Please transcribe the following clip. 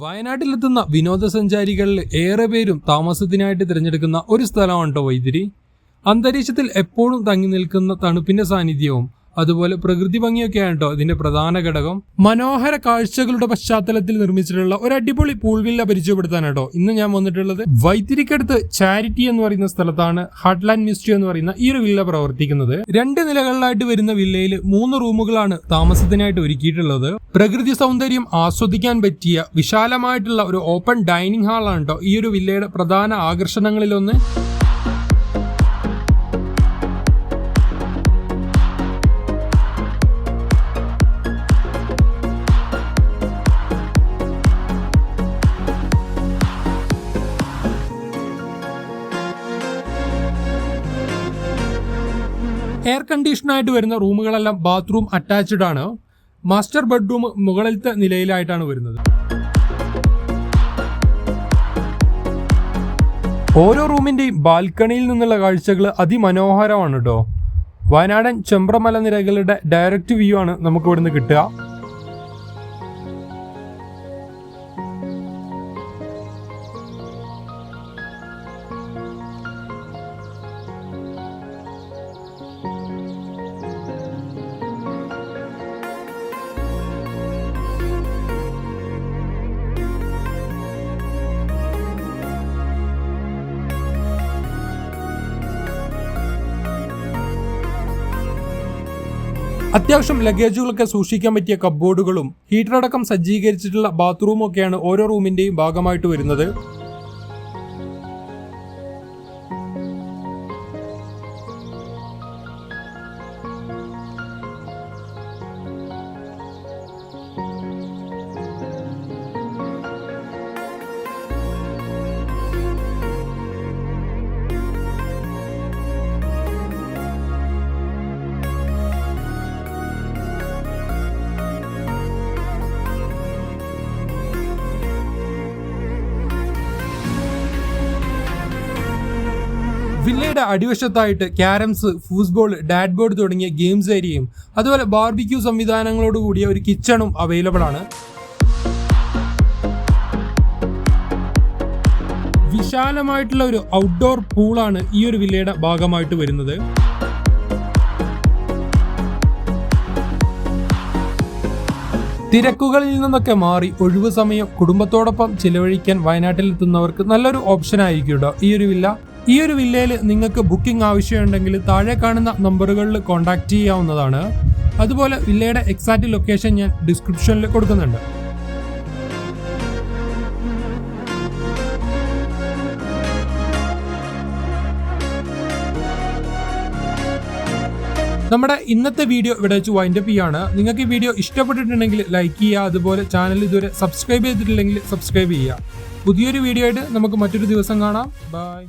വയനാട്ടിലെത്തുന്ന വിനോദസഞ്ചാരികളിൽ ഏറെ പേരും താമസത്തിനായിട്ട് തിരഞ്ഞെടുക്കുന്ന ഒരു സ്ഥലമാണ് കേട്ടോ വൈത്തിരി. അന്തരീക്ഷത്തിൽ എപ്പോഴും തങ്ങി നിൽക്കുന്ന തണുപ്പിന്റെ സാന്നിധ്യവും അതുപോലെ പ്രകൃതി ഭംഗിയൊക്കെയാണ് കേട്ടോ ഇതിന്റെ പ്രധാന ഘടകം. മനോഹര കാഴ്ചകളുടെ പശ്ചാത്തലത്തിൽ നിർമ്മിച്ചിട്ടുള്ള ഒരു അടിപൊളി പൂൾ വില്ല പരിചയപ്പെടുത്താനാട്ടോ ഇന്ന് ഞാൻ വന്നിട്ടുള്ളത്. വൈത്തിരിക്കടുത്ത് ചാരിറ്റി എന്ന് പറയുന്ന സ്ഥലത്താണ് ഹാർട്ട്ലാൻഡ് മ്യൂസിയം എന്ന് പറയുന്ന ഈ ഒരു വില്ല പ്രവർത്തിക്കുന്നത്. 2 നിലകളിലായിട്ട് വരുന്ന വില്ലയിൽ 3 റൂമുകളാണ് താമസത്തിനായിട്ട് ഒരുക്കിയിട്ടുള്ളത്. പ്രകൃതി സൗന്ദര്യം ആസ്വദിക്കാൻ പറ്റിയ വിശാലമായിട്ടുള്ള ഒരു ഓപ്പൺ ഡൈനിങ് ഹാളാണ് കേട്ടോ ഈ ഒരു വില്ലയുടെ പ്രധാന ആകർഷണങ്ങളിലൊന്ന്. എയർ കണ്ടീഷനായിട്ട് വരുന്ന റൂമുകളെല്ലാം ബാത്റൂം അറ്റാച്ച്ഡ് ആണ്. മാസ്റ്റർ ബെഡ്റൂം മുകളിലത്തെ നിലയിലായിട്ടാണ് വരുന്നത്. ഓരോ റൂമിന്റെയും ബാൽക്കണിയിൽ നിന്നുള്ള കാഴ്ചകൾ അതിമനോഹരമാണ് കേട്ടോ. വയനാടൻ ചെമ്പ്ര മലനിരകളുടെ ഡയറക്റ്റ് വ്യൂ ആണ് നമുക്ക് ഇവിടുന്ന് കിട്ടുക. അത്യാവശ്യം ലഗേജുകളൊക്കെ സൂക്ഷിക്കാൻ പറ്റിയ കബ്ബോർഡുകളും ഹീറ്റർ അടക്കം സജ്ജീകരിച്ചിട്ടുള്ള ബാത്റൂമും ഒക്കെയാണ് ഓരോ റൂമിന്റെയും ഭാഗമായിട്ട് വരുന്നത്. വില്ലയുടെ അടിവശത്തായിട്ട് ക്യാരംസ്, ഫൂസ്ബോൾ, ഡാഡ് ബോർഡ് തുടങ്ങിയ ഗെയിംസ് ഏരിയയും അതുപോലെ ബാർബിക്യൂ സംവിധാനങ്ങളോട് കൂടിയ ഒരു കിച്ചണും അവൈലബിൾ ആണ്. വിശാലമായിട്ടുള്ള ഒരു ഔട്ട്ഡോർ പൂളാണ് ഈ ഒരു വില്ലയുടെ ഭാഗമായിട്ട് വരുന്നത്. തിരക്കുകളിൽ നിന്നൊക്കെ മാറി ഒഴിവു സമയം കുടുംബത്തോടൊപ്പം ചിലവഴിക്കാൻ വയനാട്ടിലെത്തുന്നവർക്ക് നല്ലൊരു ഓപ്ഷൻ ആയിരിക്കും കേട്ടോ ഈ ഒരു വില്ല. ഈ ഒരു വില്ലയിൽ നിങ്ങൾക്ക് ബുക്കിംഗ് ആവശ്യമുണ്ടെങ്കിൽ താഴെ കാണുന്ന നമ്പറുകളിൽ കോൺടാക്ട് ചെയ്യാവുന്നതാണ്. അതുപോലെ വില്ലയുടെ എക്സാക്റ്റ് ലൊക്കേഷൻ ഞാൻ ഡിസ്ക്രിപ്ഷനിൽ കൊടുക്കുന്നുണ്ട്. നമ്മുടെ ഇന്നത്തെ വീഡിയോ ഇവിടെ വെച്ച് വൈൻഡപ്പ് ചെയ്യാണ്. നിങ്ങൾക്ക് ഈ വീഡിയോ ഇഷ്ടപ്പെട്ടിട്ടുണ്ടെങ്കിൽ ലൈക്ക് ചെയ്യുക. അതുപോലെ ചാനൽ ഇതുവരെ സബ്സ്ക്രൈബ് ചെയ്തിട്ടില്ലെങ്കിൽ സബ്സ്ക്രൈബ് ചെയ്യുക. പുതിയൊരു വീഡിയോ ആയിട്ട് നമുക്ക് മറ്റൊരു ദിവസം കാണാം. ബൈ.